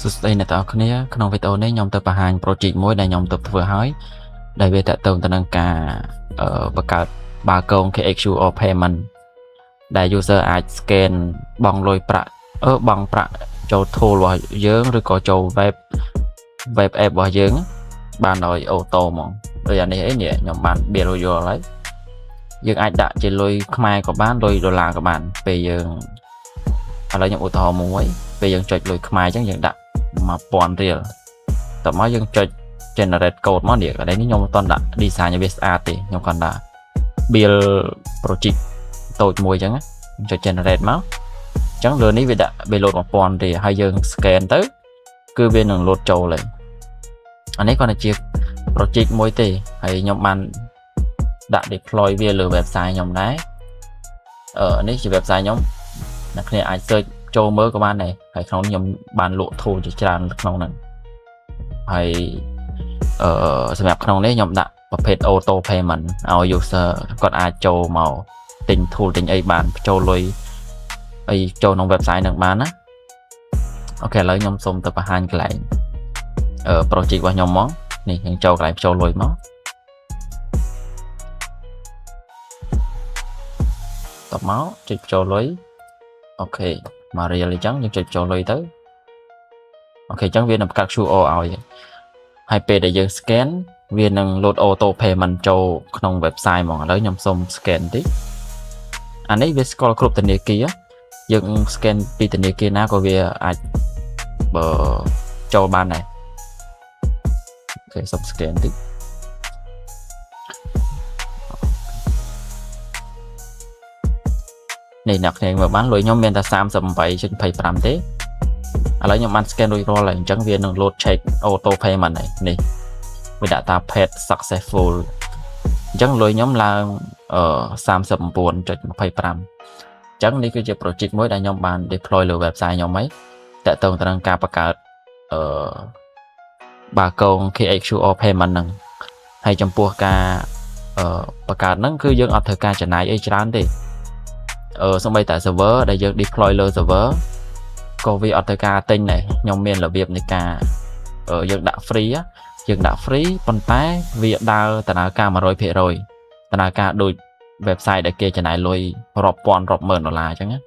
សួស្តីអ្នកទាំងអស់គ្នាក្នុងវីដេអូនេះខ្ញុំទៅបង្ហាញ project មួយដែលខ្ញុំទៅធ្វើហើយដែលវាតកតងទៅនឹងការបង្កើត barcode KXUR payment ដែល user អាច scan បង់លុយប្រាក់បង់ប្រាក់ចូល tool របស់យើងឬក៏ចូល web app របស់យើងបានដោយអូតូហ្មងដូចអានេះខ្ញុំបាន build យល់ហើយយើងអាចដាក់ជាលុយខ្មែរក៏បានលុយដុល្លារក៏បានពេលយើងឥឡូវខ្ញុំឧទាហរណ៍មួយពេលយើងចុចលុយខ្មែរអញ្ចឹងយើងដាក់ 1000 រៀលតោះមកយើងចុច generate code មកនេះកន្លែងនេះខ្ញុំមិនទាន់ដាក់ design ឲ្យវាស្អាតទេខ្ញុំគ្រាន់តែ build project តូចមួយអញ្ចឹងចុច generate មកអញ្ចឹងលើនេះវាដាក់ load 1000 រៀលហើយយើង scan ទៅគឺវានឹង load ចូលហើយអានេះគ្រាន់តែជា project មួយទេហើយខ្ញុំបានដាក់ deploy វាលើ website ខ្ញុំដែរនេះជា website ខ្ញុំអ្នកគ្នាអាច search ចូលមើលក៏បានដែរហើយក្នុងខ្ញុំបានលក់ tool ជាច្រើនក្នុងហ្នឹងហើយសម្រាប់ក្នុងនេះខ្ញុំដាក់ប្រភេទ auto payment ឲ្យ user គាត់អាចចូលមកទិញ tool ទិញអីបានចូលលុយអីចូលក្នុង website ហ្នឹងបានណាអូខេឥឡូវខ្ញុំសូមទៅបង្ហាញកន្លែងproject របស់ខ្ញុំមកនេះខ្ញុំចូលកន្លែងចូលលុយមកតបមកចុចចូលលុយអូខេមករៀលអញ្ចឹងយើងចុចចូលលុយទៅអូខេអញ្ចឹងវានឹងបង្កើត QR ឲ្យហើយពេលដែលយើង scan វានឹង load auto payment ចូលក្នុង website ហ្មងឥឡូវខ្ញុំសូម scan តិចអានេះវាស្គាល់គ្រប់ធនាគារយើង scan ពីធនាគារណាក៏វាអាចចូលបានដែរអូខេសូម scan តិចនេះអ្នកគ្នាមើលបានលុយខ្ញុំមានតែ 38.25 ទេឥឡូវខ្ញុំបាន scan រួចរាល់ហើយអញ្ចឹងវានឹង load check auto payment ហើយនេះវាដាក់ថា paid successful អញ្ចឹងលុយខ្ញុំឡើង 39.25 អញ្ចឹងនេះគឺជា project មួយដែលខ្ញុំបាន deploy លើ website ខ្ញុំហើយតកតងទៅនឹងការបង្កើតbarcode KXUR payment ហ្នឹងហើយចំពោះការបង្កើតហ្នឹងគឺយើងអត់ត្រូវការចំណាយអីច្រើនទេសូម្បីតែ server ដែលយើង deploy លើ server ក៏វាអត់ត្រូវការទិញដែរខ្ញុំមានរបៀបនៃការយើងដាក់ free ប៉ុន្តែវាដើរដំណើរការ 100% ដំណើរការដូច website ដែលគេចំណាយលុយរាប់ពាន់រាប់ម៉ឺនដុល្លារអញ្ចឹងណា